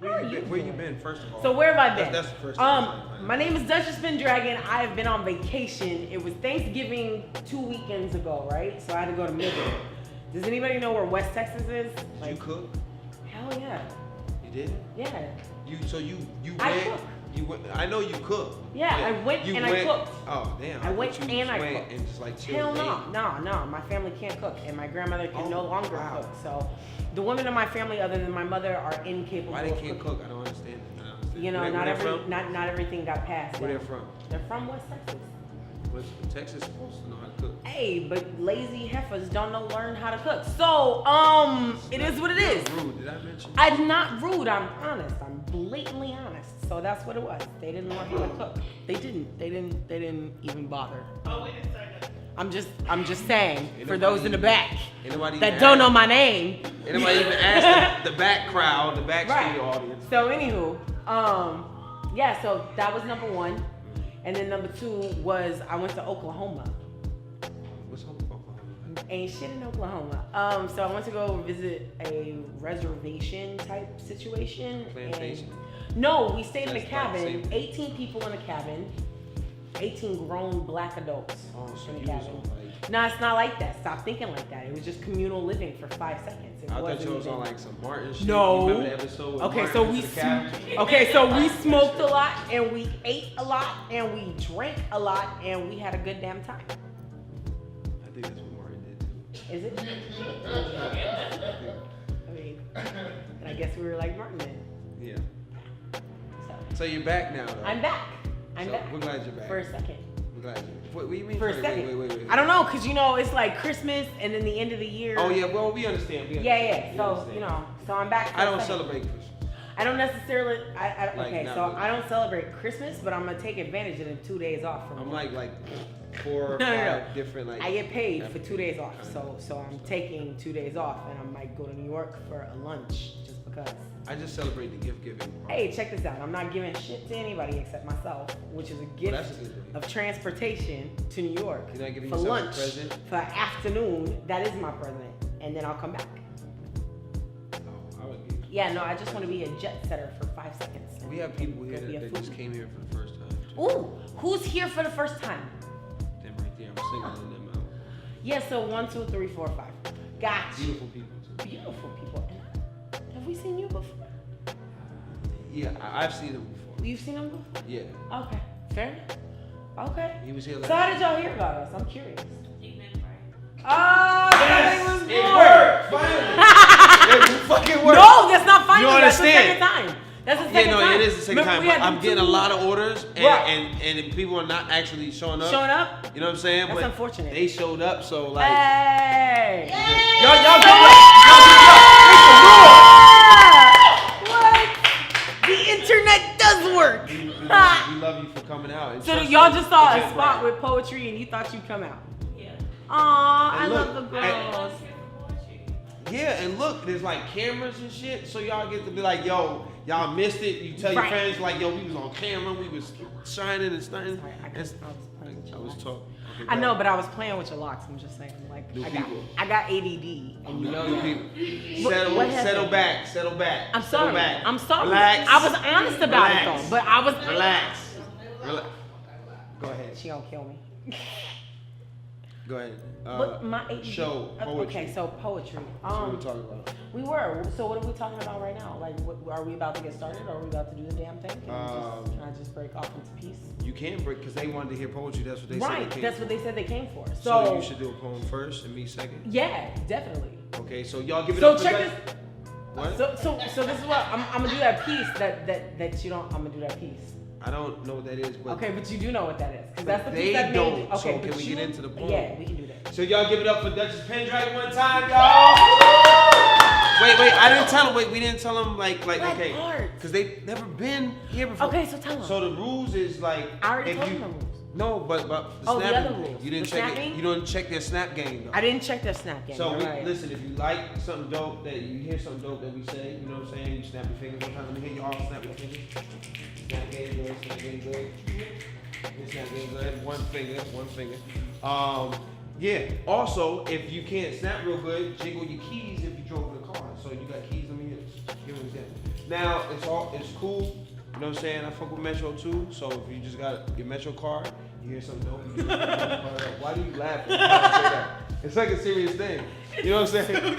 Where you been, first of all? So where have I been? That's the first time. My name is Duchess Pendragon. I have been on vacation. It was Thanksgiving 2 weekends ago, right? So I had to go to Midland. Does anybody know where West Texas is? Did you cook? Hell yeah. You did? Yeah. You I went. cook. You went. I know you cook. Yeah, I went and I cooked. Oh damn. I went and I went cooked. and just like Hell no. My family can't cook, and my grandmother can no longer cook. So, the women in my family, other than my mother, are incapable. Why they of can't cooking. cook? I don't understand. You know, not everything got passed. Where they're from? They're from West Texas. What's Texas supposed to know how to cook? Hey, but lazy heifers don't learn how to cook. So, it is what it is. Rude, did I mention? I'm not rude. I'm honest. I'm blatantly honest. So that's what it was. They didn't learn how to cook. They didn't even bother. Oh, we didn't start that. I'm just saying, for those in the back that don't know my name. Anybody even ask the back crowd, the back Right. studio audience? So anywho, yeah, so that was number one. And then number two was I went to Oklahoma. What's Oklahoma? Ain't shit in Oklahoma. So I went to go visit a reservation type situation. Plantation? No, we stayed in a That's about the cabin, same. 18 people in a cabin, 18 grown black adults Oh, so in a you cabin. was on like... No, it's not like that. Stop thinking like that. It was just communal living for 5 seconds. I thought you was on like some Martin shit. No. You remember the episode with Okay, Martin so went to the cabin? we smoked a lot, and we ate a lot, and we drank a lot, and we had a good damn time. I think that's what Martin did too. Is it? I mean, and I guess we were like Martin then. Yeah. So So you're back now, though. I'm back. I'm So back we're glad you're back. for a second. We're glad you. What do you mean? For a wait, second. Wait. I don't know, cause you know it's like Christmas and then the end of the year. Oh yeah, well we understand. Yeah. We So understand. you know, so I'm back. For I a don't second. celebrate Christmas. I don't necessarily. Like, Okay, not so really. I don't celebrate Christmas, but I'm gonna take advantage of the 2 days off from I'm work. like 4 or No. 5 different like. I get paid for 2 days off, so I'm taking 2 days off, and I might go to New York for a lunch just because. I just celebrate the gift giving. Hey, check this out. I'm not giving shit to anybody except myself, which is a gift that's a good thing. of transportation to New York You're not giving for yourself a lunch present? for afternoon. That is my present, and then I'll come back. Oh, I would give. Yeah, no, I just want to be a jet setter for 5 seconds. We have people here Go be a that just foodie. came here for the first time. Ooh, who's here for the first time? Them right there. I'm singling them out. Yeah, so 1, 2, 3, 4, 5. Gotcha. Beautiful people too. Beautiful people. And have we seen you before? Yeah, I've seen them before. You've seen them before? Yeah, Okay, fair enough. Okay. he was here So last. how did y'all hear about us? I'm curious. Evening, right? Oh, Yes, was it born. worked. Finally, it fucking worked. No, that's not finally. You That's the understand? second time. That's the Yeah, second no, time. it is the second Remember, time, we but had I'm them getting a two- lot of orders, and, Right. and people are not actually showing up. Showing up? You know what I'm saying? That's but unfortunate. They showed up, so like, Hey! y'all What? The internet does work. we love you for coming out. And So trust y'all us, just saw a legit, spot right? with poetry and you thought you'd come out. Yeah. Aw, I And love look, the and- girls. Yeah, and look, there's like cameras and shit, so y'all get to be like, yo, y'all missed it. You tell your Right. friends like, yo, we was on camera, we was shining and stunting. Sorry, I That's- was playing with I your was locks. talking. Okay, I go know, ahead. but I was playing with your locks. I'm just saying, like, New I got people. ADD, and you know New that. people. What happened? Settle back, settle back. I'm settle sorry. Back. I'm sorry. Relax. I was honest about Relax. it though, but I was Relax. Relax. Go ahead. She gonna kill me. Go ahead. But my ADD. show, poetry. Okay, so poetry. That's what we're talking about. We were. So what are we talking about right now? Like, are we about to get started? Or are we about to do the damn thing? Can I just break off into peace? You can break because they wanted to hear poetry. That's what they said. Right. They came That's for. what they said they came for. So So you should do a poem first and me second. yeah, definitely. Okay, so y'all give it So up. for check that. this. What? So this is what I'm gonna do that piece that you don't. I'm gonna do that piece. I don't know what that is, but Okay, but you do know what that is, because But that's the they piece that don't, made you. so Okay, can but we you, get into the poem? Yeah, we can do that. So y'all give it up for Duchess Pendragon one time, y'all. Wait, I didn't tell them. Wait, we didn't tell them like What okay, part? because they've never been here before. Okay, so tell them. So the rules is like I already if told you them the rules. no, but the Oh, the snapping other thing, rules. you didn't The check it. snapping? You didn't check their snap game though. I didn't check their snap game. So you're we, right. listen, if you like something dope that you hear something dope that we say, you know what I'm saying? You snap your fingers one time. Let me hear you all snap your fingers. Snap game good, snap game good. Snap game good. One finger. Yeah. Also, if you can't snap real good, jiggle your keys if you drove in a car. So you got keys. Let me give an example. Now it's cool. You know what I'm saying? I fuck with Metro too. So if you just got your Metro card, you hear something dope. You just why do you laugh when you say that? It's like a serious thing. You know what I'm saying?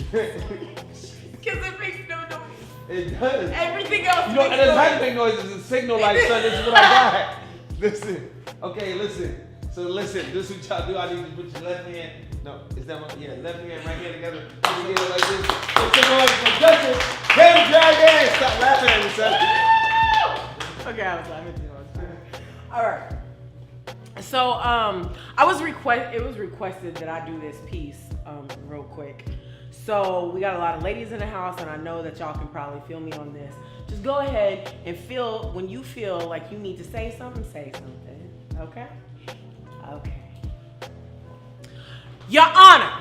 Because it makes no noise. It does. Everything else You know, makes and it's noise. not make noise. It's a signal like, son, this is what I got. Listen. Okay, listen. So listen, this is what y'all do. I need you to put your left hand. No, is that my, left hand, right hand together. Put together like this. Make some noise for Justin. Hey, Dragon! Stop laughing at me, son. Okay, I was laughing too much. All right. So, it was requested that I do this piece, real quick. So we got a lot of ladies in the house, and I know that y'all can probably feel me on this. Just go ahead and when you feel like you need to say something, okay? Okay. Your Honor,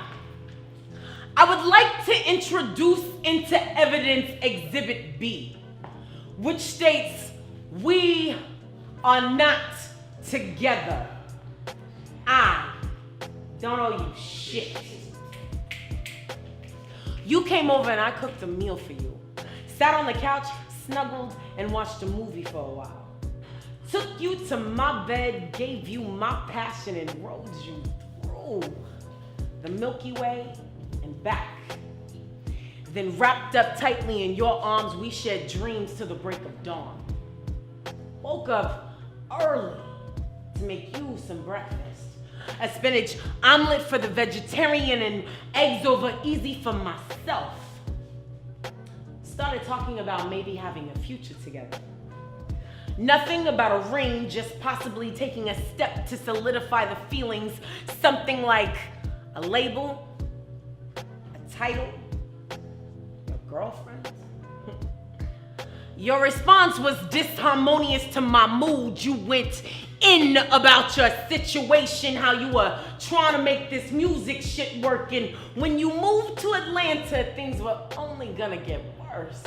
I would like to introduce into evidence Exhibit B, which states we are not together. I don't owe you shit. You came over and I cooked a meal for you. Sat on the couch, snuggled, and watched a movie for a while. Took you to my bed, gave you my passion, and rode you through the Milky Way and back. Then wrapped up tightly in your arms, we shared dreams till the break of dawn. Woke up early to make you some breakfast. A spinach omelet for the vegetarian and eggs over easy for myself. Started talking about maybe having a future together. Nothing about a ring, just possibly taking a step to solidify the feelings. Something like a label, a title, your girlfriend. Your response was disharmonious to my mood. You went in about your situation, how you were trying to make this music shit work, and when you moved to Atlanta, things were only gonna get worse.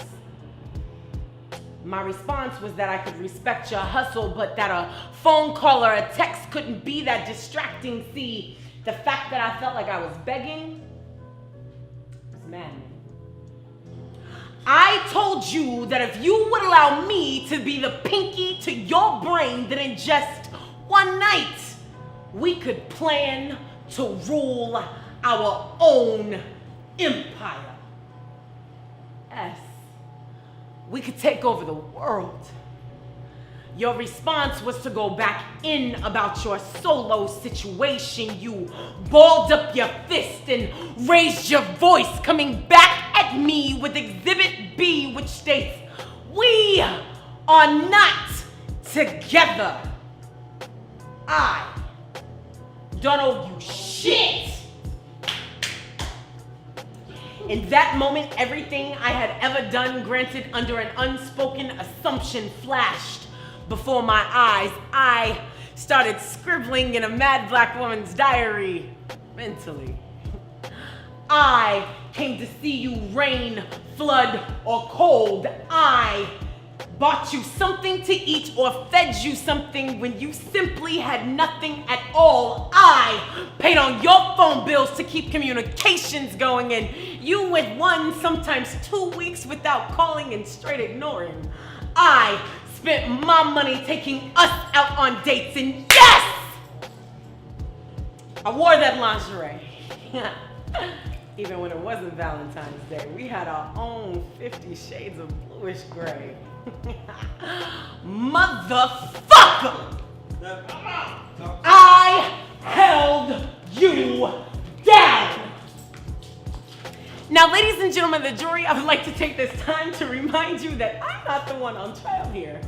My response was that I could respect your hustle, but that a phone call or a text couldn't be that distracting. See, the fact that I felt like I was begging was maddening. I told you that if you would allow me to be the pinky to your brain, that in just one night, we could plan to rule our own empire. Yes, we could take over the world. Your response was to go back in about your solo situation. You balled up your fist and raised your voice, coming back at me with Exhibit B, which states, we are not together. I don't owe you shit. In that moment, everything I had ever done, granted under an unspoken assumption, flashed before my eyes. I started scribbling in a mad black woman's diary, mentally. I came to see you rain, flood, or cold. I bought you something to eat or fed you something when you simply had nothing at all. I paid on your phone bills to keep communications going, and you went 1, sometimes 2 weeks without calling and straight ignoring. I spent my money taking us out on dates, and yes! I wore that lingerie. Even when it wasn't Valentine's Day, we had our own 50 shades of bluish gray. Motherfucker! I held you down! Now, ladies and gentlemen of the jury, I would like to take this time to remind you that I'm not the one on trial here.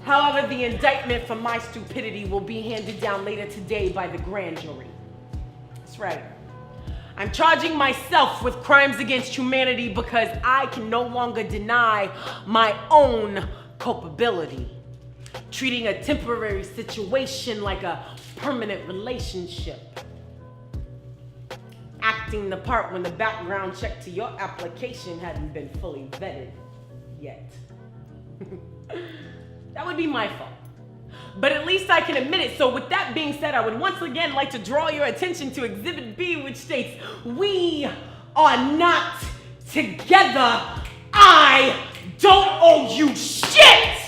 However, the indictment for my stupidity will be handed down later today by the grand jury. That's right. I'm charging myself with crimes against humanity because I can no longer deny my own culpability. Treating a temporary situation like a permanent relationship. Acting the part when the background check to your application hadn't been fully vetted yet. That would be my fault. But at least I can admit it. So with that being said, I would once again like to draw your attention to Exhibit B, which states, we are not together, I don't owe you shit!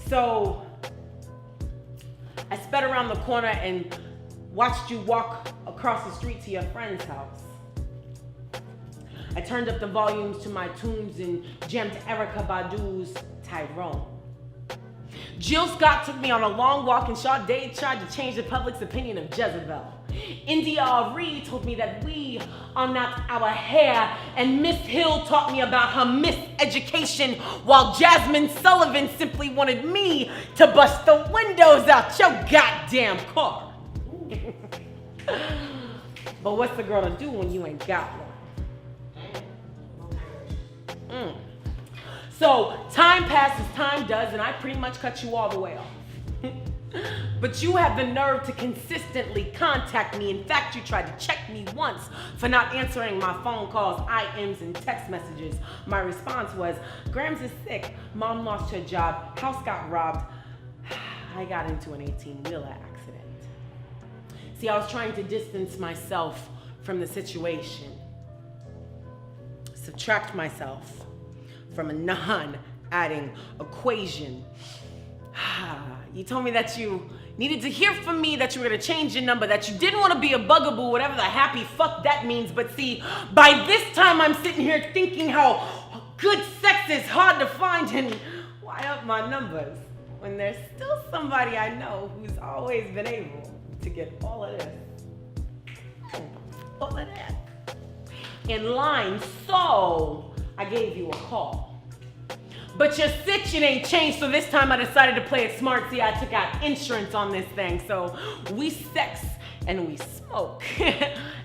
So, I sped around the corner and watched you walk across the street to your friend's house. I turned up the volumes to my tunes and jammed Erykah Badu's Tyrone. Jill Scott took me on a long walk and Sade tried to change the public's opinion of Jezebel. India Ari told me that we are not our hair, and Miss Hill taught me about her miseducation, while Jasmine Sullivan simply wanted me to bust the windows out your goddamn car. But what's the girl to do when you ain't got one? So time passes, time does, and I pretty much cut you all the way off. But you have the nerve to consistently contact me. In fact, you tried to check me once for not answering my phone calls, IMs, and text messages. My response was, Grams is sick, mom lost her job, house got robbed, I got into an 18-wheeler accident. See, I was trying to distance myself from the situation, subtract myself from a non-adding equation. You told me that you needed to hear from me, that you were gonna change your number, that you didn't want to be a bugaboo, whatever the happy fuck that means. But see, by this time I'm sitting here thinking how good sex is hard to find, and why up my numbers when there's still somebody I know who's always been able to get all of this, all of that in line. So I gave you a call. But your situation ain't changed, so this time I decided to play it smart. See, I took out insurance on this thing. So we sex and we smoke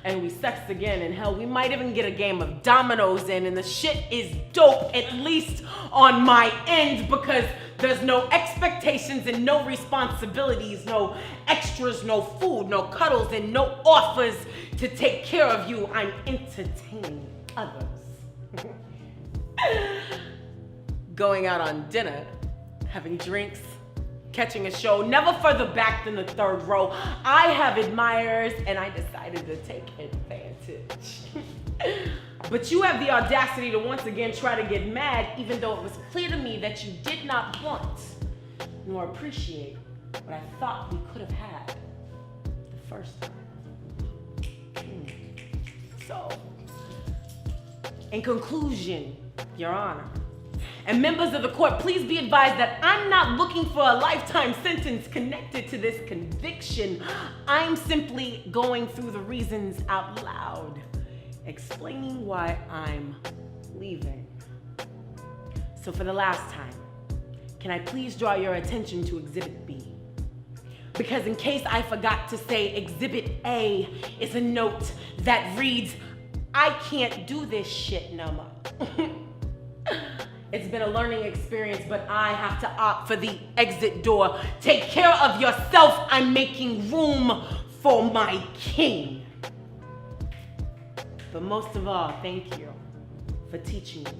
and we sex again, and hell, we might even get a game of dominoes in, and the shit is dope, at least on my end, because there's no expectations and no responsibilities, no extras, no food, no cuddles, and no offers to take care of you. I'm entertaining others. Going out on dinner, having drinks, catching a show, never further back than the third row. I have admirers, and I decided to take advantage. But you have the audacity to once again try to get mad, even though it was clear to me that you did not want nor appreciate what I thought we could have had the first time. So, in conclusion, Your Honor, and members of the court, please be advised that I'm not looking for a lifetime sentence connected to this conviction. I'm simply going through the reasons out loud, explaining why I'm leaving. So for the last time, can I please draw your attention to Exhibit B? Because in case I forgot to say, Exhibit A is a note that reads, I can't do this shit no more. It's been a learning experience, but I have to opt for the exit door. Take care of yourself. I'm making room for my king. But most of all, thank you for teaching me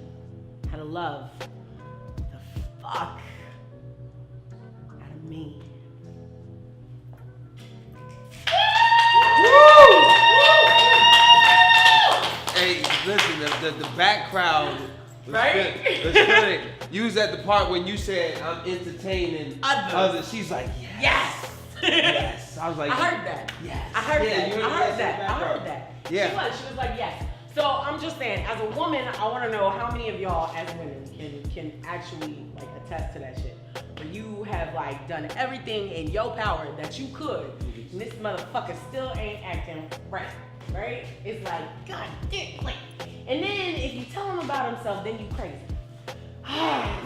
how to love the fuck out of me. Hey, listen, the back crowd was Right? good. You was at the part when you said I'm entertaining others. She's like, yes. Yes. I was like, I heard that. Yes. I heard Yeah, that. you I heard heard that. I heard that. Yeah. She was like, yes. So I'm just saying, as a woman, I want to know how many of y'all as women can actually like attest to that shit. Where you have like done everything in your power that you could, and this motherfucker still ain't acting right. Right? It's like, God damn, like, and then if you tell him about himself, then you crazy.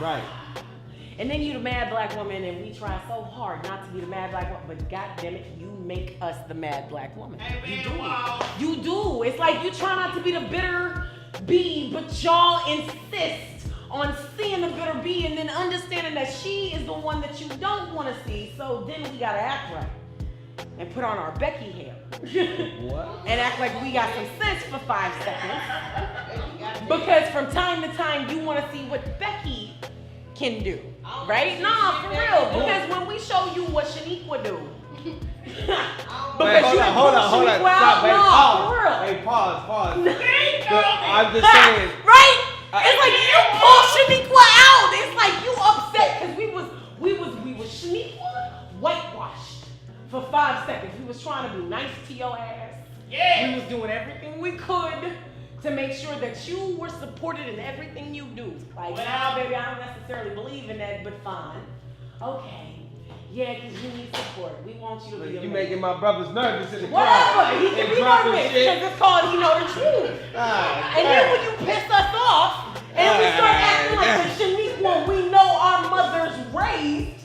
right. And then you the mad black woman, and we try so hard not to be the mad black woman, but God damn it, you make us the mad black woman. You do. You do. It's like you try not to be the bitter bee, but y'all insist on seeing the bitter bee and then understanding that she is the one that you don't want to see. So then we gotta act right and put on our Becky hair. What? And act like we got some sense for 5 seconds. Because from time to time, you want to see what Becky can do. Right? Nah, for real. Because when we show you what Shaniqua do. Wait, hold on. Stop, wait, pause. For real. Wait, pause. I'm just saying. Right? It's like you pull Shaniqua out. It's like you upset because we was Shaniqua whitewashed for 5 seconds. We was trying to be nice to your ass. Yeah. We was doing everything we could to make sure that you were supported in everything you do. Like, nah, baby, I don't necessarily believe in that, but fine. Okay. Yeah, because you need support. We want you to be. You making my brothers nervous in the crowd. Whatever. He can be nervous because it's called he know the truth. And then when you piss us off and we start acting like the Shaniqua we know our mothers raised,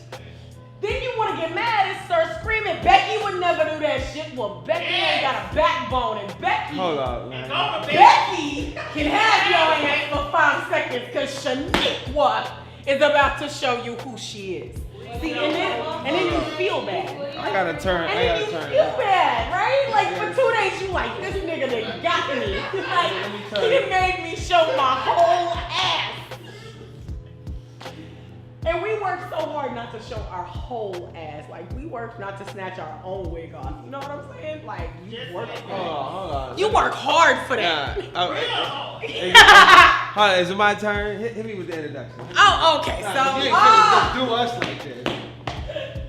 then you want to get mad and start screaming. Becky would never do that shit. Well, Becky ain't got a backbone, and Becky. Hold on, man. Becky can have your ass for 5 seconds because Shaniqua is about to show you who she is. See, and then you feel bad. I gotta turn. And then you feel bad, right? Like for 2 days, you like, this nigga done got me. Like, he done made me show my whole ass. And we work so hard not to show our whole ass. Like, we work not to snatch our own wig off. You know what I'm saying? Like, you work Hold on. You work hard for that. Hold on, is it my turn? Hit me with the introduction. Oh, okay. You So, ain't gonna do us like this.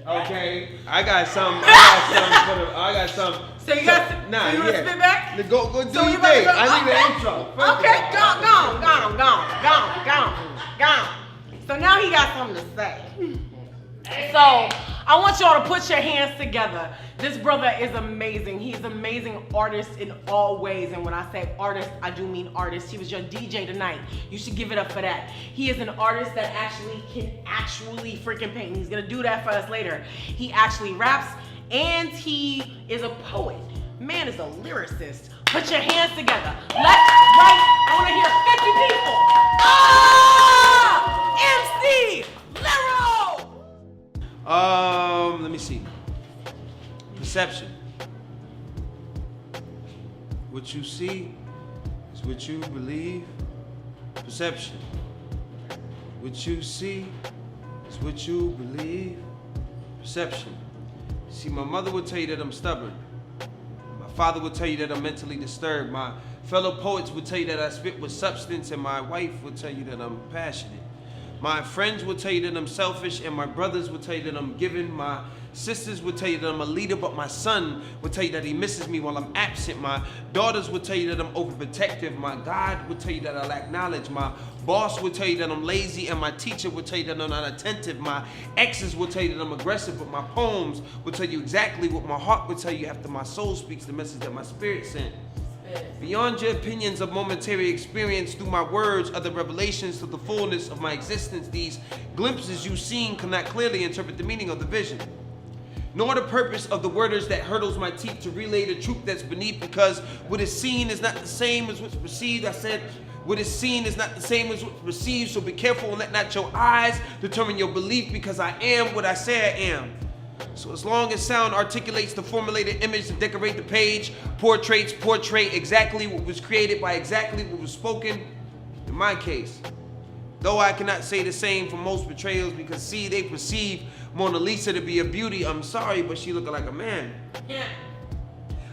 Okay, I got some for the. I got some. So you got some. Nah, so you want to spit back? Go do So your you about to thing. go- I need okay. the intro. First Okay, of all. gone. So now he got something to say. So I want y'all to put your hands together. This brother is amazing. He's an amazing artist in all ways. And when I say artist, I do mean artist. He was your DJ tonight. You should give it up for that. He is an artist that actually can freaking paint. He's gonna do that for us later. He actually raps and he is a poet. Man is a lyricist. Put your hands together. Left, right. I want to hear 50 people. MC Lero. Let me see. Perception. What you see is what you believe. Perception. What you see is what you believe. Perception. See, my mother would tell you that I'm stubborn. My father would tell you that I'm mentally disturbed. My fellow poets would tell you that I spit with substance, and my wife would tell you that I'm passionate. My friends will tell you that I'm selfish, and my brothers will tell you that I'm giving. My sisters will tell you that I'm a leader, but my son will tell you that he misses me while I'm absent. My daughters will tell you that I'm overprotective. My God will tell you that I lack knowledge. My boss will tell you that I'm lazy, and my teacher will tell you that I'm not attentive. My exes will tell you that I'm aggressive, but my poems will tell you exactly what my heart will tell you after my soul speaks the message that my spirit sent. Beyond your opinions of momentary experience, through my words are the revelations to the fullness of my existence. These glimpses you've seen cannot clearly interpret the meaning of the vision, nor the purpose of the worders that hurdles my teeth to relay the truth that's beneath, because what is seen is not the same as what's perceived. I said, what is seen is not the same as what's perceived, so be careful and let not your eyes determine your belief, because I am what I say I am. So as long as sound articulates the formulated image to decorate the page, portraits portray exactly what was created by exactly what was spoken, in my case. Though I cannot say the same for most betrayals, because see, they perceive Mona Lisa to be a beauty. I'm sorry, but she looking like a man. Yeah.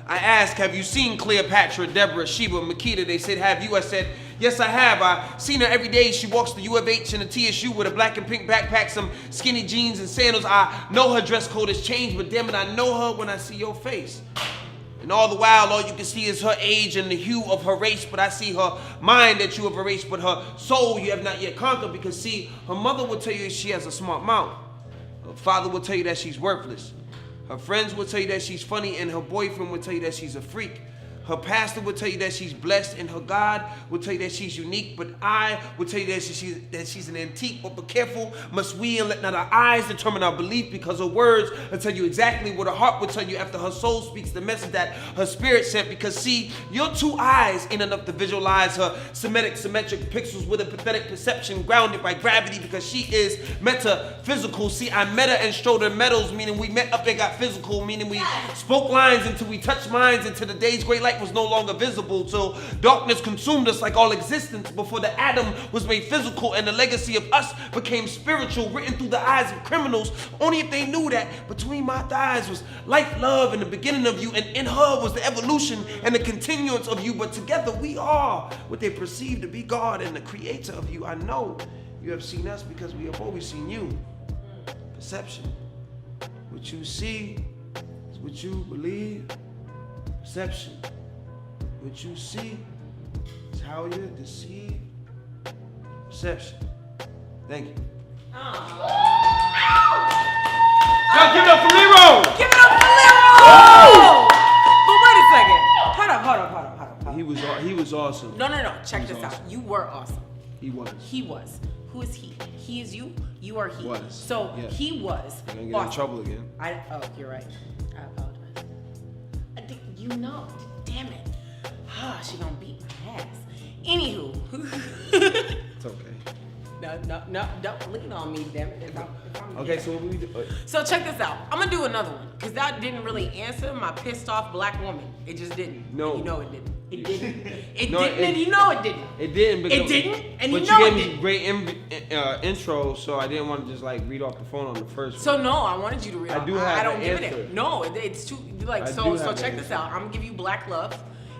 I asked, have you seen Cleopatra, Deborah, Sheba, Makita? They said, have you? I said, yes, I have. I seen her every day. She walks to U of H in a TSU with a black and pink backpack, some skinny jeans and sandals. I know her dress code has changed, but damn it, I know her when I see your face. And all the while, all you can see is her age and the hue of her race, but I see her mind that you have erased, but her soul you have not yet conquered, because see, her mother will tell you she has a smart mouth. Her father will tell you that she's worthless. Her friends will tell you that she's funny, and her boyfriend will tell you that she's a freak. Her pastor will tell you that she's blessed, and her God will tell you that she's unique, but I will tell you that she's an antique. But be careful, must we, and let not our eyes determine our belief, because her words will tell you exactly what her heart will tell you after her soul speaks the message that her spirit sent. Because see, your 2 eyes ain't enough to visualize her symmetric pixels with a pathetic perception grounded by gravity, because she is metaphysical. See, I met her and strode her metals, meaning we met up and got physical, meaning we spoke lines until we touched minds into the day's great light. light was no longer visible, till darkness consumed us like all existence before the atom was made physical, and the legacy of us became spiritual, written through the eyes of criminals. Only if they knew that between my thighs was life, love, and the beginning of you, and in her was the evolution and the continuance of you. But together we are what they perceive to be God and the creator of you. I know you have seen us because we have always seen you. Perception. What you see is what you believe. Perception. What you see is how you're deceived. Perception. Thank you. Now give it up for Leroy! Give it up for Leroy! But wait a second. Hold up. He was awesome. No. Check this out. You were awesome. He was. He was. Who is he? He is you. You are he. Was. So Yeah. he was. You're gonna get awesome. in trouble again. Oh, you're right. I apologize. You know. Damn it. She gonna beat my ass. Anywho. It's okay. No, don't lean on me, damn it. If I'm Okay, so what we do? So check this out. I'm gonna do another one because that didn't really answer my pissed off black woman. It just didn't. No. And you know it didn't. It didn't. It No, didn't, it- and you know it didn't. It didn't. Because, It didn't, and you but know you it gave me didn't. great intro, so I didn't want to just like read off the phone on the first So one. no, I wanted you to read. I do have I don't the give answer. it. No, it's too like I so. do So have the check this answer. out. I'm gonna give you black love,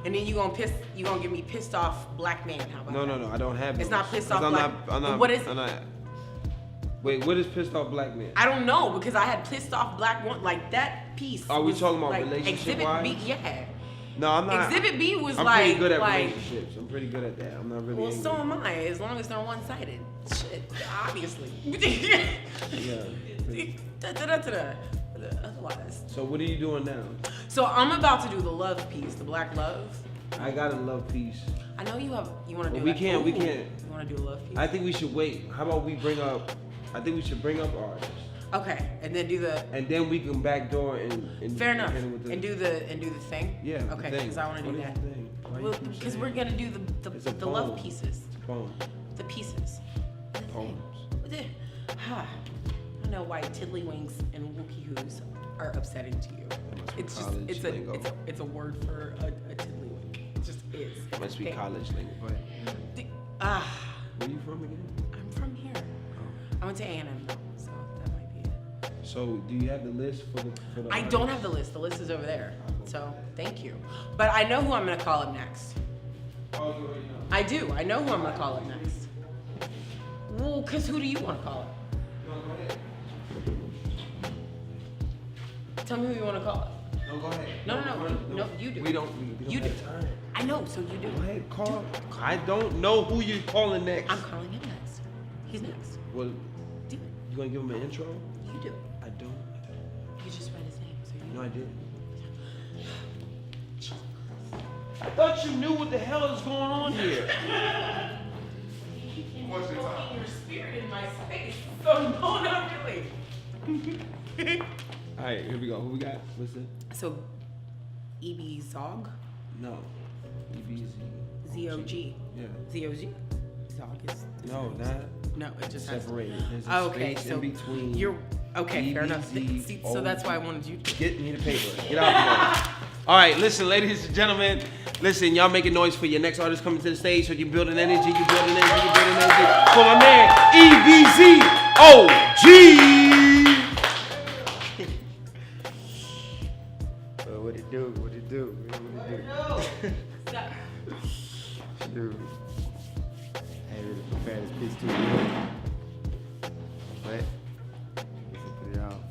and then you gonna give me pissed off black man. How about that? No, I don't have It's those. not pissed 'Cause off black. But what is it? I'm not. Wait, what is pissed off black man? I don't know because I had pissed off black one like that piece. Are we was, talking about like, relationship Exhibit wise? B, yeah. No, I'm not. Exhibit B was I'm like pretty good at like. relationships. I'm pretty good at that. I'm not really. Well, angry. so am I, as long as they're one-sided. Shit, obviously. Yeah. Otherwise. So what are you doing now? So I'm about to do the love piece, the black love. I got a love piece. I know you want to do we that. can't- we Ooh, can't. You want to do a love piece? I think we should wait. How about we bring up? I think we should bring up artists, Okay, and then do the. and then we can backdoor and Fair enough. hit it with the- And do the thing. Yeah. the Okay, thing. because I want to What do is that. the thing? Why you keep Because saying we're gonna do It's a the love poem. pieces. poems? The pieces. Poems. I don't know why tiddlywinks and wookie hoos are upsetting to you. must be It's just college lingo. it's a word for a tiddlywink. It just is. It must be Okay. college lingo. Go ahead. Where you from again? I'm from here. Oh. I went to A&M, so that might be it. So do you have the list for the I don't have the list. The list is over there. So thank you. But I know who I'm gonna call up next. Oh, you already know. I do. I know who I'm gonna call up next. Well, cause who do you want to call up? No, go ahead. Tell me who you want to call up. No, go ahead. No, you do. We don't You have do. time. I know, so you do. Go ahead, call. I don't know who you're calling next. I'm calling him next. He's next. Well, Do it. you gonna give him an intro? You do. I don't. You just read his name, so you No, I didn't. I thought you knew what the hell is going on here. What's your time? your spirit in my space. So no, not really. All right, here we go. Who we got? What's it? So, E.B. Zog? No. EBZ. Z-O-G. Yeah. Z-O-G? Zog is... No, that No, it just has... separated. There's a Okay, space so in between. you're... Okay, fair enough. EBZ, See, so that's why I wanted you to... Get me the paper. Get out of here. All right, listen, ladies and gentlemen. Listen, y'all making noise for your next artist coming to the stage. So you're building energy, you're building energy, you're building energy. For my man, EBZ OG. What it do? What it do? What it do? Shoot. I ain't really prepared this piece too good. But I guess I'll put it out.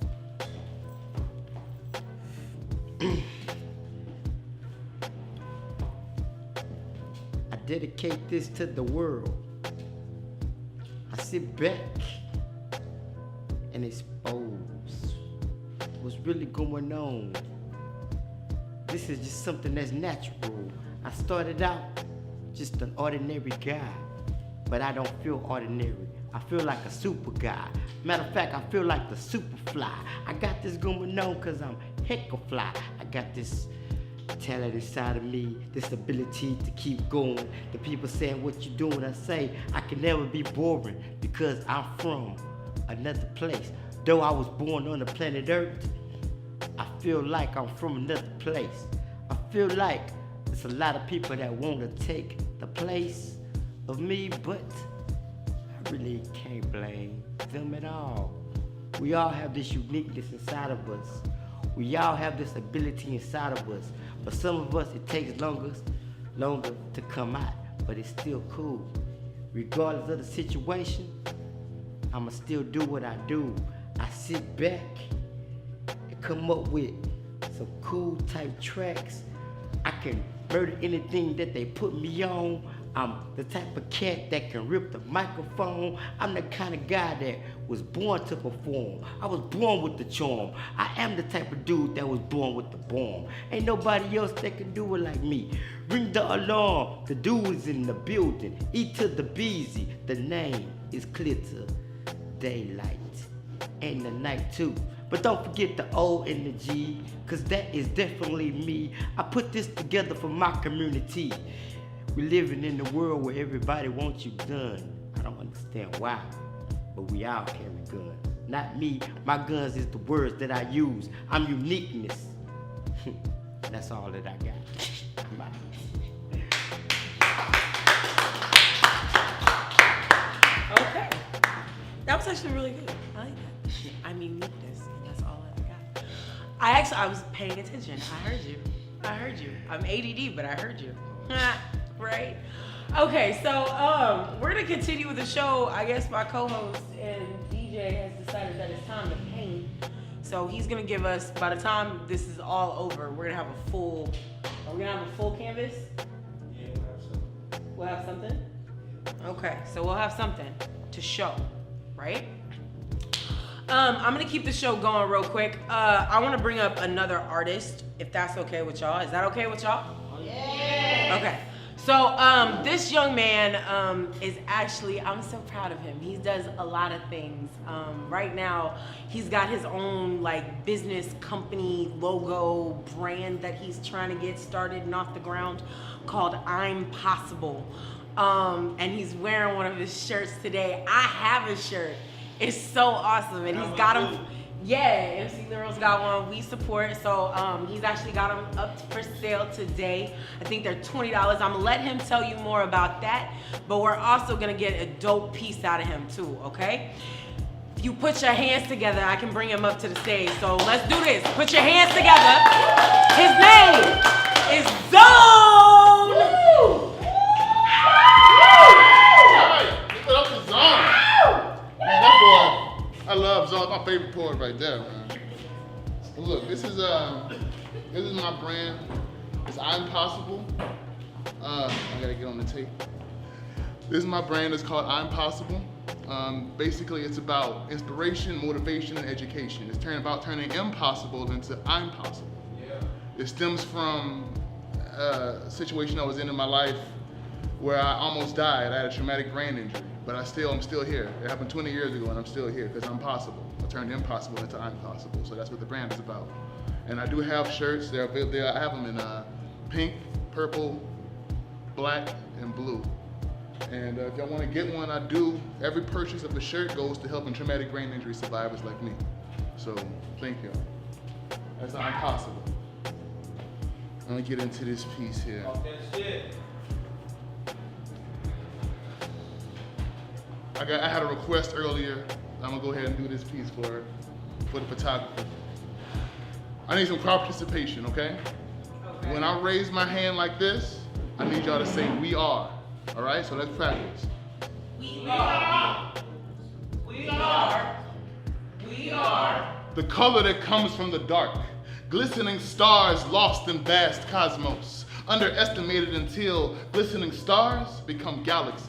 I dedicate this to the world. I sit back and expose what's really going on. This is just something that's natural. I started out just an ordinary guy, but I don't feel ordinary. I feel like a super guy. Matter of fact, I feel like the super fly. I got this going on cause I'm hecka fly. I got this talent inside of me, this ability to keep going. The people saying what you doing, I say I can never be boring because I'm from another place. Though I was born on the planet Earth, I feel like I'm from another place. I feel like There's a lot of people that want to take the place of me, but I really can't blame them at all. We all have this uniqueness inside of us. We all have this ability inside of us. For some of us, it takes longer to come out, but it's still cool. Regardless of the situation, I'ma still do what I do. I sit back and come up with some cool type tracks. I can murder anything that they put me on. I'm the type of cat that can rip the microphone. I'm the kind of guy that was born to perform. I was born with the charm. I am the type of dude that was born with the bomb. Ain't nobody else that can do it like me. Ring the alarm, the dude is in the building. E to the Beezy, the name is clear to daylight. And the night too. But don't forget the O and the G, cause that is definitely me. I put this together for my community. We living in a world where everybody wants you done. I don't understand why, but we all carry guns. Not me, my guns is the words that I use. I'm uniqueness. That's all that I got. Bye. Okay. That was actually really good. I like that. I'm uniqueness, and that's all I got. I was paying attention. I heard you. I'm ADD, but I heard you. Right? Okay, so we're gonna continue with the show. I guess my co-host and DJ has decided that it's time to paint. So he's gonna give us, by the time this is all over, we're gonna have a full, are we gonna have a full canvas? Yeah, we'll have something. We'll have something? Okay, so we'll have something to show, right? I'm gonna keep the show going real quick. I wanna bring up another artist, if that's okay with y'all. Is that okay with y'all? Yeah. Okay. So this young man is actually, I'm so proud of him. He does a lot of things. Right now, he's got his own like business company logo brand that he's trying to get started and off the ground called I'm Possible. And he's wearing one of his shirts today. I have his shirt. It's so awesome. And he's got him. Yeah, MC Little's got one. We support. So he's actually got them up for sale today. I think they're $20. I'm gonna let him tell you more about that. But we're also gonna get a dope piece out of him too, okay? If you put your hands together, I can bring him up to the stage. So let's do this. Put your hands together. His name is Zone. Woo! Put up the Zone. Man, that boy. I love Zone. My favorite poet right there, man. But look, this is my brand. It's I'm Possible. I gotta get on the tape. This is my brand. It's called I'm Possible. Basically, it's about inspiration, motivation, and education. It's about turning impossible into I'm possible. Yeah. It stems from a situation I was in my life where I almost died. I had a traumatic brain injury. But I'm still here. It happened 20 years ago and I'm still here because I'm possible. I turned impossible into I'm possible. So that's what the brand is about. And I do have shirts. I have them in pink, purple, black, and blue. And if y'all want to get one, I do. Every purchase of the shirt goes to helping traumatic brain injury survivors like me. So thank you. That's I'm possible. I'm gonna get into this piece here. Talk that shit. I had a request earlier. I'm gonna go ahead and do this piece for the photographer. I need some crowd participation, okay? When I raise my hand like this, I need y'all to say we are. All right, so let's practice. We are. We are. We are. The color that comes from the dark, glistening stars lost in vast cosmos, underestimated until glistening stars become galaxies.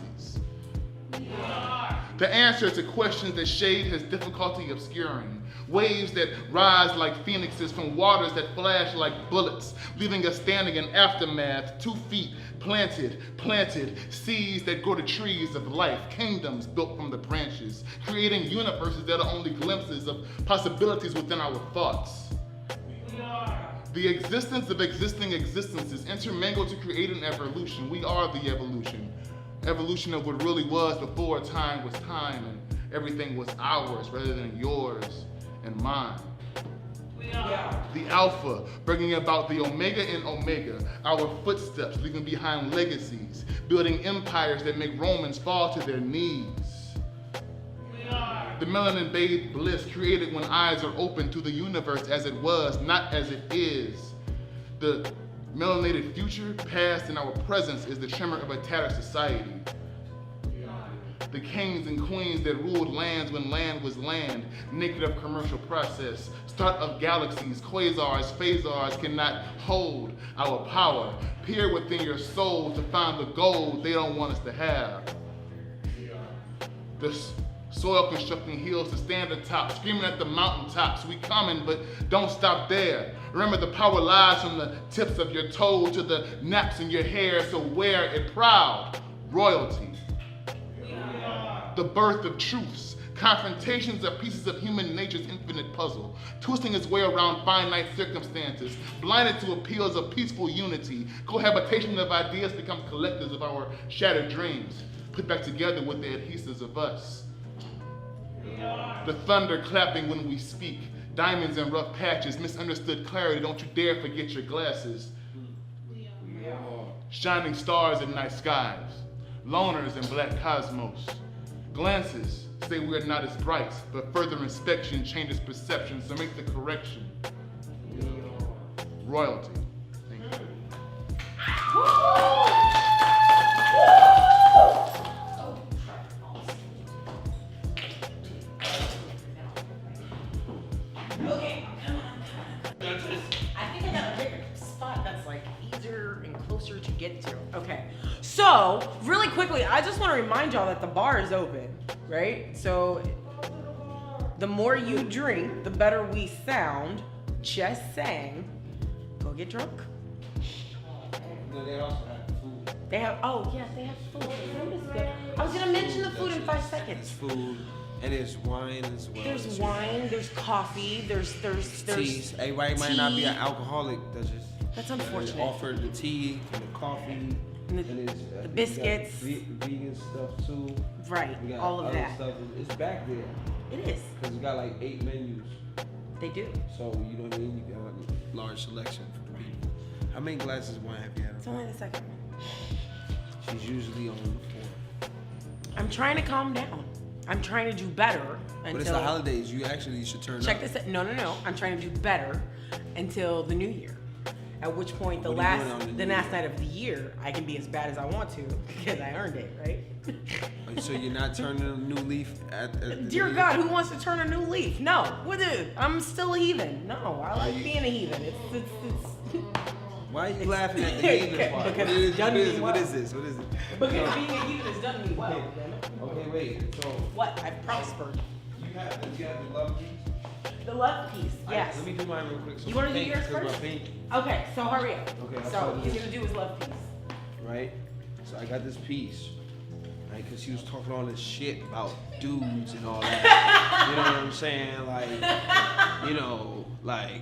The answer to questions that shade has difficulty obscuring. Waves that rise like phoenixes from waters that flash like bullets, leaving us standing in aftermath, 2 feet planted, seeds that grow to trees of life, kingdoms built from the branches, creating universes that are only glimpses of possibilities within our thoughts. The existence of existing existences intermingle to create an evolution. We are the evolution. Evolution of what really was before time was time and everything was ours rather than yours and mine. The Alpha, bringing about the Omega in Omega, our footsteps, leaving behind legacies, building empires that make Romans fall to their knees. The melanin-bathed bliss created when eyes are open to the universe as it was, not as it is. The melanated future, past, and our presence is the tremor of a tattered society. The kings and queens that ruled lands when land was land, naked of commercial process, start of galaxies, quasars, phasars cannot hold our power. Peer within your soul to find the gold they don't want us to have. The soil constructing hills to stand atop, screaming at the mountaintops. We coming, but don't stop there. Remember, the power lies from the tips of your toes to the naps in your hair, so wear it proud. Royalty. The birth of truths. Confrontations are pieces of human nature's infinite puzzle, twisting its way around finite circumstances, blinded to appeals of peaceful unity. Cohabitation of ideas become collectors of our shattered dreams, put back together with the adhesives of us. The thunder clapping when we speak, diamonds and rough patches, misunderstood clarity, don't you dare forget your glasses. Shining stars in night skies, loners in black cosmos. Glances say we are not as bright, but further inspection changes perception, so make the correction. Royalty. Thank you. Okay, I think I got a bigger spot that's like easier and closer to get to. Okay, so really quickly, I just want to remind y'all that the bar is open, right? So the more you drink, the better we sound. Just saying. Go get drunk. No, they also have food. They have, oh yes, they have food. Food is good. I was gonna mention the food in 5 There's seconds. food, and there's wine as well. There's wine, there's coffee, there's teas. Everybody might not be tea. an alcoholic. That's unfortunate. Offered the tea and the coffee And the it's, the biscuits. vegan stuff too. Right, We got all of other that. stuff. It's back there It is. because we got like 8 menus. They do. So you know what I mean. You got a large selection for the people. How many glasses of wine have you had? It's only the second one. She's usually on the 4. I'm trying to calm down. I'm trying to do better But it's until. the holidays. You actually should turn Check up. this out. No. I'm trying to do better until the new year. At which point, What are you doing on the the new last year? night of the year, I can be as bad as I want to because I earned it, right? So you're not turning a new leaf at the Dear new God, year? who wants to turn a new leaf? No, what is? I'm still a heathen. No, I like you- being a heathen. It's Why are you laughing at the heathen part? because What is- it's done what me is- What well. is this? What is it? because being a heathen has done me well. damn it. Okay, wait. So What? I've prospered. you have the love piece. The love piece, yes. Let me do mine real quick. So You wanna do pink, yours 'cause my first? pink, Okay, so hurry up. Okay, I'll so start he's this. gonna do his love piece. right? So I got this piece, right? Because she was talking all this shit about dudes and all that. You know what I'm saying? Like, you know, like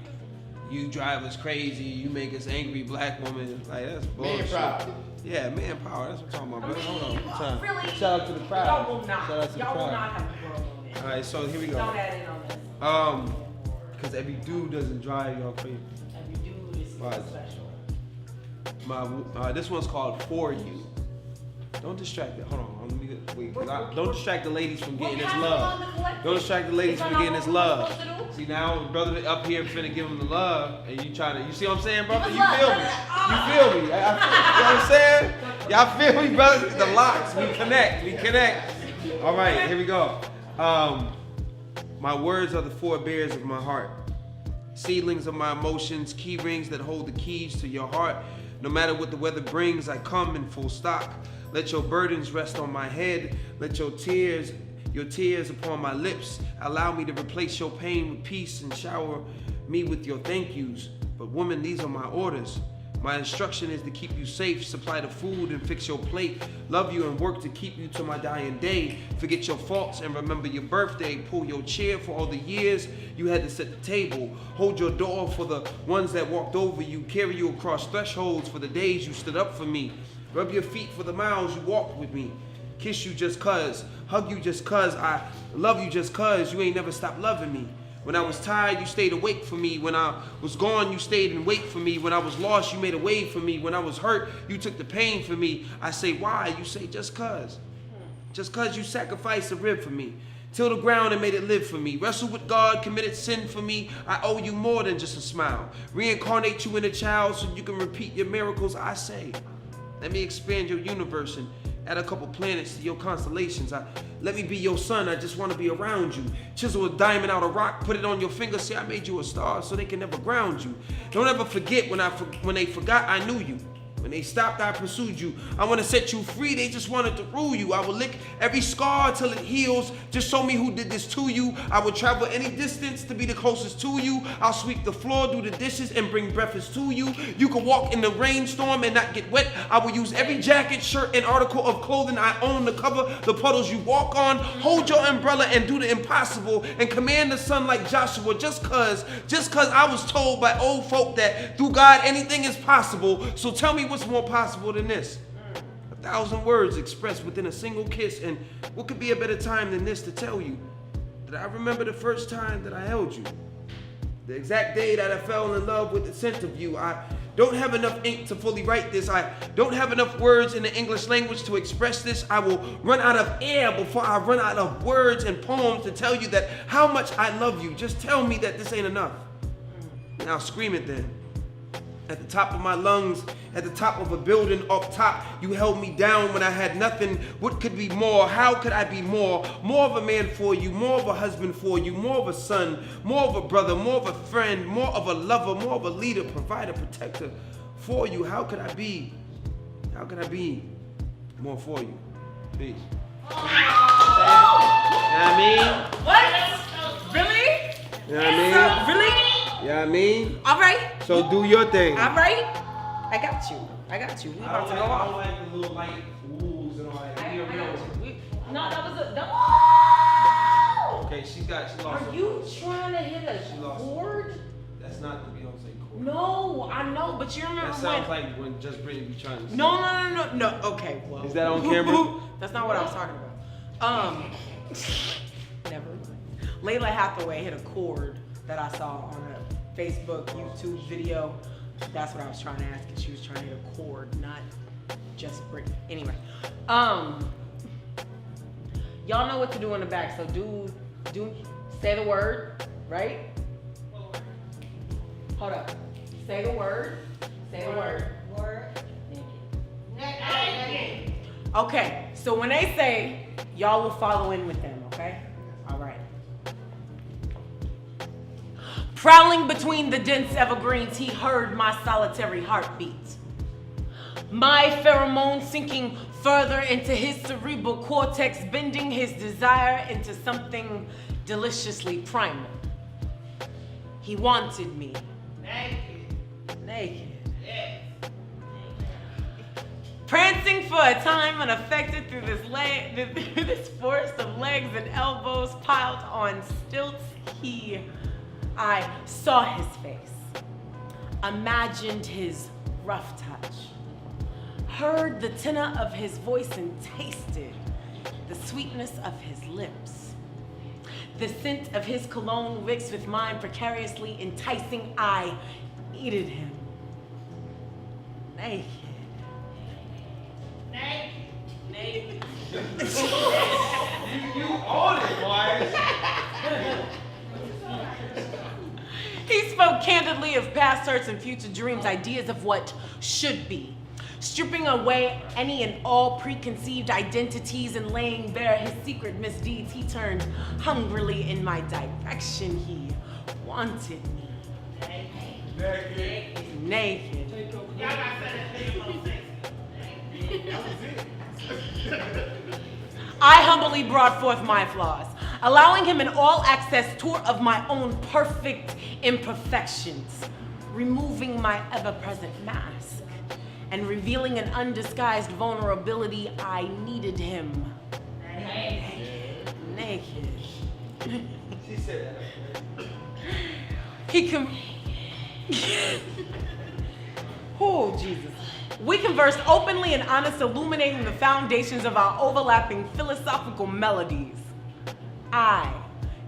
you drive us crazy, you make us angry, black woman. Like that's bullshit. proud. Yeah, man power. That's what I'm talking about. I Brother. Hold mean, on. really? Shout out to the crowd. Y'all will not. Shout out to the Y'all will crowd. not have a girl on it. All right, so here we go. Don't add in on this. Because every dude doesn't drive y'all crazy. Every dude is Right. special. This one's called For You. Don't distract it. Hold on. Let me wait. Don't distract the ladies from getting this love. Don't distract the ladies from getting this love. See now, brother up here finna give him the love, and you trying to. You see what I'm saying, brother? You feel me? You feel me? You know what I'm saying? Y'all feel me, brother? The locks. We connect. We connect. All right, here we go. My words are the forebears of my heart. Seedlings of my emotions, key rings that hold the keys to your heart. No matter what the weather brings, I come in full stock. Let your burdens rest on my head. Let your tears upon my lips. Allow me to replace your pain with peace and shower me with your thank yous. But woman, these are my orders. My instruction is to keep you safe, supply the food and fix your plate, love you and work to keep you to my dying day. Forget your faults and remember your birthday. Pull your chair for all the years you had to set the table. Hold your door for the ones that walked over you. Carry you across thresholds for the days you stood up for me. Rub your feet for the miles you walked with me. Kiss you just cuz, hug you just cuz, I love you just cuz you ain't never stopped loving me. When I was tired, you stayed awake for me. When I was gone, you stayed and wait for me. When I was lost, you made a way for me. When I was hurt, you took the pain for me. I say, why? You say, just cause. Just cause you sacrificed a rib for me. Till the ground and made it live for me. Wrestled with God, committed sin for me. I owe you more than just a smile. Reincarnate you in a child so you can repeat your miracles, I say. Let me expand your universe and add a couple planets to your constellations. Let me be your sun, I just want to be around you. Chisel a diamond out of rock, put it on your finger, say I made you a star so they can never ground you. Don't ever forget when they forgot I knew you. When they stopped, I pursued you. I want to set you free, they just wanted to rule you. I will lick every scar till it heals. Just show me who did this to you. I will travel any distance to be the closest to you. I'll sweep the floor, do the dishes, and bring breakfast to you. You can walk in the rainstorm and not get wet. I will use every jacket, shirt, and article of clothing I own to cover the puddles you walk on. Hold your umbrella and do the impossible and command the sun like Joshua just cause I was told by old folk that through God anything is possible. So tell me what's more possible than this? 1,000 words expressed within a single kiss, and what could be a better time than this to tell you that I remember the first time that I held you, the exact day that I fell in love with the scent of you. I don't have enough ink to fully write this. I don't have enough words in the English language to express this. I will run out of air before I run out of words and poems to tell you that how much I love you. Just tell me that this ain't enough. Now scream it then. At the top of my lungs, at the top of a building up top, you held me down when I had nothing. What could be more? How could I be more? More of a man for you, more of a husband for you, more of a son, more of a brother, more of a friend, more of a lover, more of a leader, provider, protector for you. How could I be more for you? Peace. You know what I mean? What? Really? You know what I mean? Really? You know what I mean? All right. So do your thing. All right. I got you. We about to go I off. don't like the little like rules and all that. I You got know, you. No, that was a. okay, she lost. Are her you voice. trying to hit She a lost her chord? That's not the Beyonce chord. No, I know, but you remember That sounds when? like when Just Brittany be trying to sing. No. Okay, well. Is that on camera? That's not what I was talking about. Never mind. Layla Hathaway hit a chord that I saw on a Facebook, YouTube video. That's what I was trying to ask, and she was trying to hit a chord, not just Britney. Anyway, y'all know what to do in the back, so do say the word, right? Hold up. Say the word. Say the word. Naked. Okay, so when they say, y'all will follow in with them, okay? All right. Prowling between the dense evergreens, he heard my solitary heartbeat. My pheromone sinking further into his cerebral cortex, bending his desire into something deliciously primal. He wanted me. Naked. Yes. Prancing for a time unaffected through this forest of legs and elbows piled on stilts, I saw his face, imagined his rough touch, heard the tenor of his voice and tasted the sweetness of his lips. The scent of his cologne mixed with mine precariously enticing, I needed him. Naked. You own it, boy. He spoke candidly of past hurts and future dreams, ideas of what should be. Stripping away any and all preconceived identities and laying bare his secret misdeeds, he turned hungrily in my direction. He wanted me. Naked. Y'all got something I humbly brought forth my flaws, allowing him an all-access tour of my own perfect imperfections, removing my ever-present mask, and revealing an undisguised vulnerability. I needed him. Naked. She said that. Oh, Jesus. We conversed openly and honest, illuminating the foundations of our overlapping philosophical melodies. I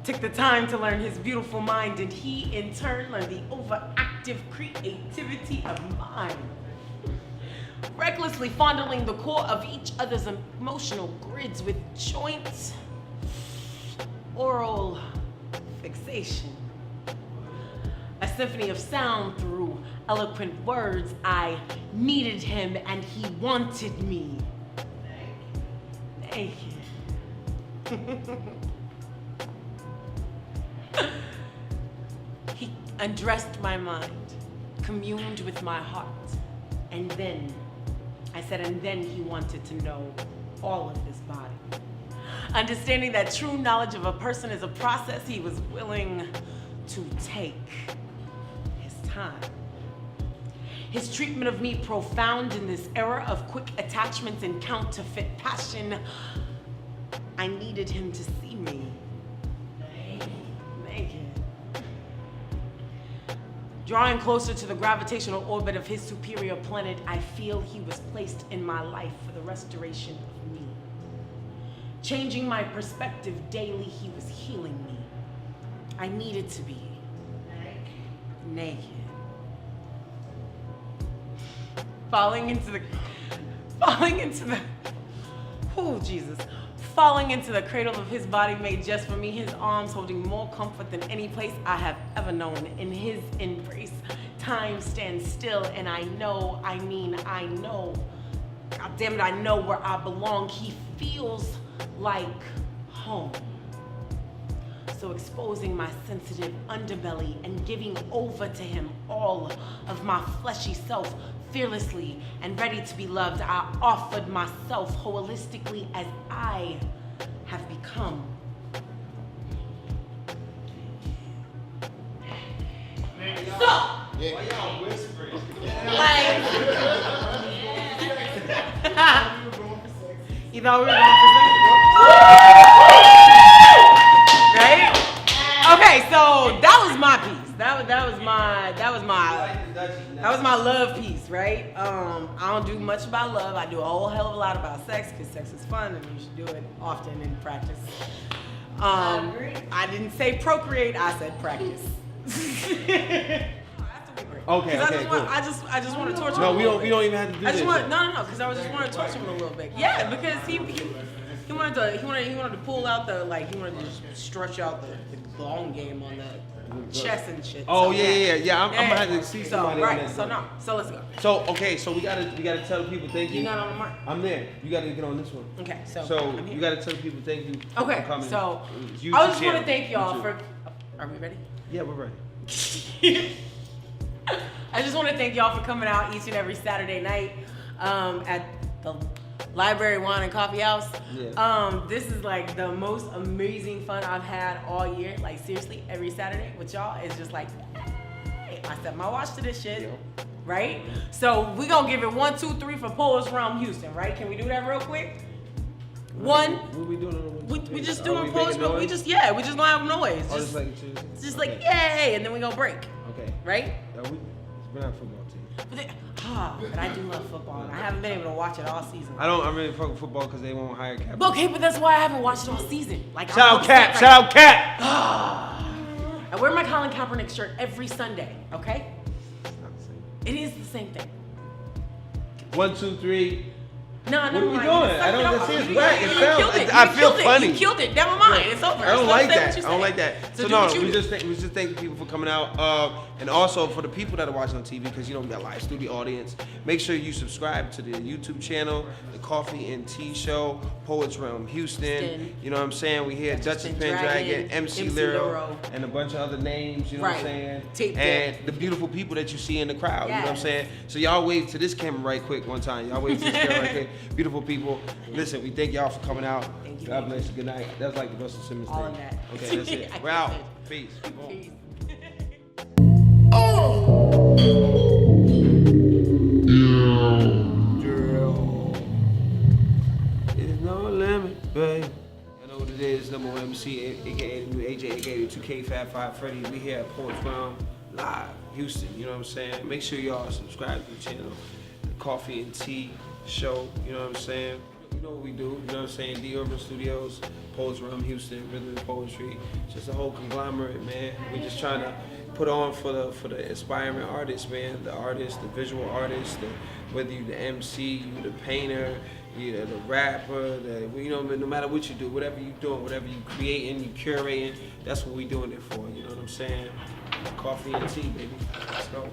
took the time to learn his beautiful mind, and he in turn learned the overactive creativity of mine. Recklessly fondling the core of each other's emotional grids with joint oral fixation. A symphony of sound through eloquent words. I needed him and he wanted me. Thank you. He undressed my mind, communed with my heart, and then he wanted to know all of his body. Understanding that true knowledge of a person is a process, he was willing to take his time. His treatment of me profound in this era of quick attachments and counterfeit passion. I needed him to see me naked. Drawing closer to the gravitational orbit of his superior planet, I feel he was placed in my life for the restoration of me. Changing my perspective daily, he was healing me. I needed to be naked. Falling into the cradle of his body made just for me, his arms holding more comfort than any place I have ever known. In his embrace, time stands still, and I know, God damn it, I know where I belong. He feels like home. So exposing my sensitive underbelly and giving over to him all of my fleshy self, fearlessly and ready to be loved, I offered myself holistically as I have become. So, Why y'all whispering? like, you thought we were going for sex? Right? Okay, so that was my piece. That was my love piece, right? I don't do much about love. I do a whole hell of a lot about sex because sex is fun and you should do it often in practice. I didn't say procreate. I said practice. Okay, cool. I just want to torture him. No, a we little don't even have to do I this. just want because I just want to torture him a little bit. Yeah, because he wanted to pull out he wanted to just stretch out the long game on the chest and shit. Oh, So, yeah. I'm gonna have to see somebody on that. So let's go. So we gotta tell the people thank you. You not on the mark? I'm there. You gotta get on this one. Okay, so I'm here. You gotta tell the people thank you. Okay, for coming. so YouTube I just want channel. to thank y'all YouTube. for. Are we ready? Yeah, we're ready. I just want to thank y'all for coming out each and every Saturday night at the Library Wine and Coffee House. Yeah. This is like the most amazing fun I've had all year. Like seriously, every Saturday with y'all is just like, hey, I set my watch to this shit. Yep. Right? So we gonna give it 1, 2, 3 for Poets Realm Houston, right? Can we do that real quick? One. What we doing? We just Are doing we Poets making Realm. We noise? just gonna have noise. Oh, Just, just like okay. yay, and then we gonna break. Okay. Right? We're not a football team. But I do love football. And I haven't been able to watch it all season. I'm really fucking football because they won't hire Cap. Okay, but that's why I haven't watched it all season. Like Shout out Cap! Shout out Cap! I wear my Colin Kaepernick shirt every Sunday. Okay? It is the same thing. 1, 2, 3. No, What are we mind. doing? Suck I it don't. up. This is You- whack. you It killed sounds. it. I You feel killed it. funny. You killed it. Never mind. It's over. I don't So like say that. what you I don't say. like that. So So do no, what you we do. just thank people for coming out, and also for the people that are watching on TV, because we got live studio audience. Make sure you subscribe to the YouTube channel, the Coffee and Tea Show, Poets Realm Houston. You know what I'm saying? We here, Duchess Pendragon, MC Liro, and a bunch of other names. You know what I'm saying? Tape and the beautiful people that you see in the crowd. You know what I'm Yes. saying? So y'all wave to this camera right quick one time. Y'all wave to this camera right quick. Beautiful people. Listen, we thank y'all for coming out. Thank you. God bless you. Good night. That's like the Russell Simmons All thing. of that. Okay, that's it. I We're out. can't Peace. Boom. Peace. There's no limit, babe. I know what it is. Number one MC, aka the new AJ, aka the 2K Fat Five Freddy. We here at Poets Realm live, Houston. You know what I'm saying? Make sure y'all subscribe to the channel, the Coffee and Tea Show. You know what I'm saying? You know what we do, you know what I'm saying? The Urban Studios, Poets Realm, Houston, Rhythm and Poetry. Just a whole conglomerate, man. We just trying to put on for the aspiring artists, man. The artists, the visual artists, whether you the MC, you the painter, you the rapper, you know, no matter what you do, whatever you doing, whatever you creating, you curating, that's what we doing it for, you know what I'm saying? Coffee and tea, baby. Let's go.